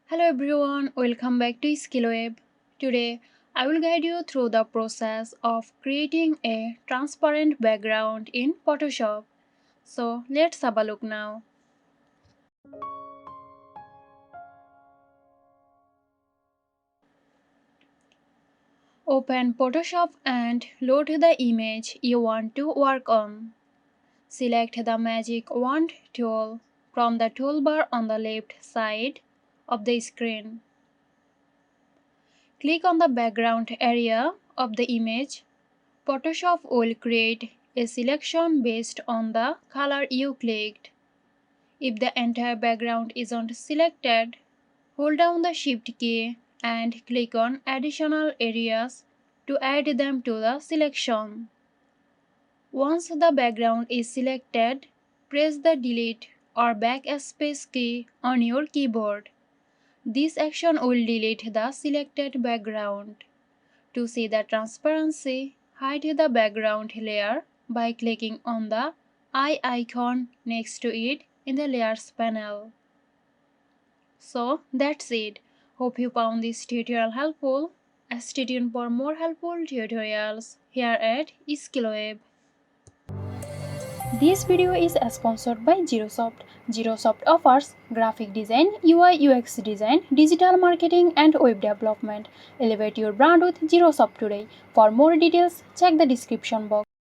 Hello everyone, welcome back to Skillweb. Today, I will guide you through the process of creating a transparent background in Photoshop. So, let's have a look now. Open Photoshop and load the image you want to work on. Select the magic wand tool from the toolbar on the left side of the screen. Click on the background area of the image. Photoshop will create a selection based on the color you clicked. If the entire background isn't selected, hold down the Shift key and click on additional areas to add them to the selection. Once the background is selected, press the Delete or Backspace key on your keyboard. This action will delete the selected background. To see the transparency, hide the background layer by clicking on the eye icon next to it in the Layers panel. So that's it. Hope you found this tutorial helpful. Stay tuned for more helpful tutorials here at Skillweb. This video is sponsored by Xirosoft. Xirosoft offers graphic design, UI UX design, digital marketing and web development. Elevate your brand with Xirosoft today. For more details, check the description box.